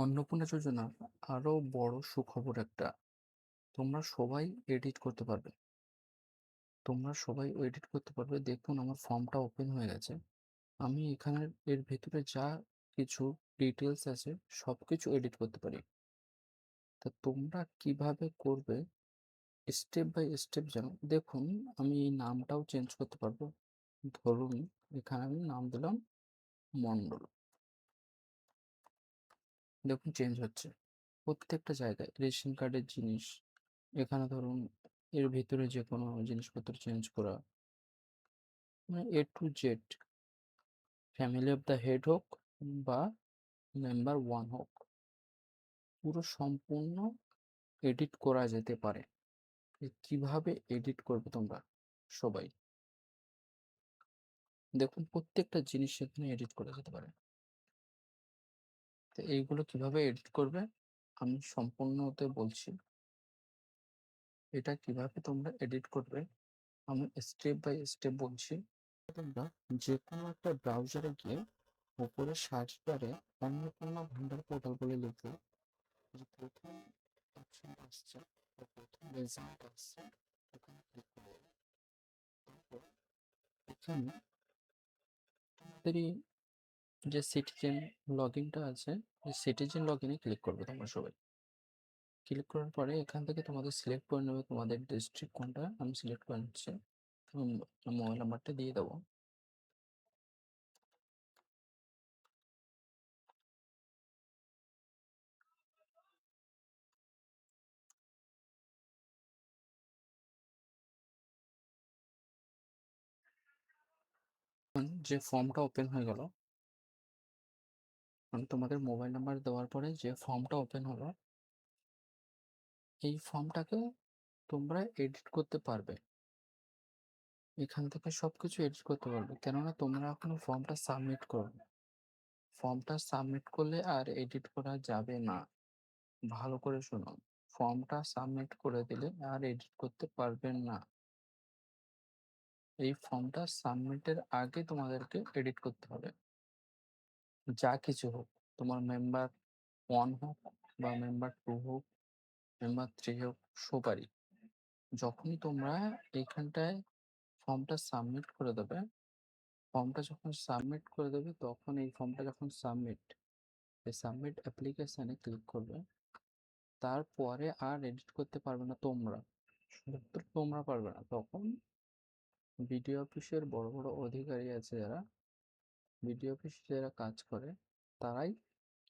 অন্নপূর্ণা যোজনার আরো বড় সুখবর একটা। তোমরা সবাই এডিট করতে পারবে। দেখুন, আমার ফর্মটা ওপেন হয়ে গেছে। আমি এখানে এর ভেতরে যা কিছু ডিটেলস আছে সবকিছু এডিট করতে পারি। তা তোমরা কিভাবে করবে স্টেপ বাই স্টেপ জানো। দেখুন, আমি এই নামটাও চেঞ্জ করতে পারবো। ধরুন, এখানে আমি নাম দিলাম মন্ডল। দেখুন চেঞ্জ হচ্ছে প্রত্যেকটা জায়গায়। রেশন কার্ডের জিনিস এখানে ধরুন, এর ভিতরে যে কোনো জিনিসপত্র চেঞ্জ করা, মানে A to Z, family of the head হোক বা মেম্বার ওয়ান হোক, পুরো সম্পূর্ণ এডিট করা যেতে পারে। কিভাবে এডিট করবে তোমরা সবাই দেখুন, প্রত্যেকটা জিনিস সেখানে এডিট করা যেতে পারে। তো এইগুলো কিভাবে এডিট করবে আমি সম্পূর্ণতে বলছি। এটা কিভাবে তোমরা এডিট করবে আমি স্টেপ বাই স্টেপ বলছি। তোমরা যে কোনো একটা ব্রাউজারে গিয়ে উপরে সার্চ বারে অন্নপূর্ণা ভান্ডার পোর্টাল বলে লিখবে। যে প্রথম অপশন আসছে বা প্রথম রেজাল্ট আসছে, ওখানে ক্লিক করবে। তারপর এখানে তোমাদেরই যে সিটিজেন লগ ইনটা আছে, এই সিটিজেন লগ ইনে ক্লিক করবে তোমরা সবাই। ক্লিক করার পরে এখান থেকে তোমাদের সিলেক্ট করে নেবে তোমাদের ডিস্ট্রিক্ট কোনটা। আমি সিলেক্ট করে নিচ্ছি, মোবাইল নাম্বারটা দিয়ে দেবো। যে ফর্মটা ওপেন হয়ে গেল, মানে তোমাদের মোবাইল নাম্বার দেওয়ার পরে যে ফর্মটা ওপেন হলো, এই ফর্মটাকে তোমরা এডিট করতে পারবে। এখান থেকে সবকিছু এডিট করতে পারবে, কেননা তোমরা এখনো ফর্মটা সাবমিট করবে। ফর্মটা সাবমিট করলে আর এডিট করা যাবে না। ভালো করে শোনো, ফর্মটা সাবমিট করে দিলে আর এডিট করতে পারবেন না। এই ফর্মটা সাবমিটের আগে তোমাদেরকে এডিট করতে হবে। যা কিছু হোক, তোমার মেম্বার ওয়ান হোক বা মেম্বার টু হোক, মেম্বার থ্রি হোক, সবারই যখনই তোমরা এইখানটায় ফর্মটা সাবমিট করে দেবে, তখন এই ফর্মটা যখন সাবমিট অ্যাপ্লিকেশনে ক্লিক করবে, তারপরে আর এডিট করতে পারবে না তোমরা। শুধুমাত্র তোমরা পারবে না, তখন বিডিও অফিসের বড় বড় অধিকারী আছে, বিডিও অফিসে যারা কাজ করে, তারাই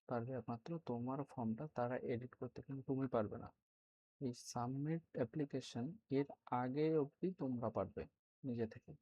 পারবে একমাত্র তোমার ফর্মটা তারা এডিট করতে, কিন্তু তুমি পারবে না। এই সাবমিট অ্যাপ্লিকেশন এর আগে অবধি তোমরা পারবে নিজে থেকে।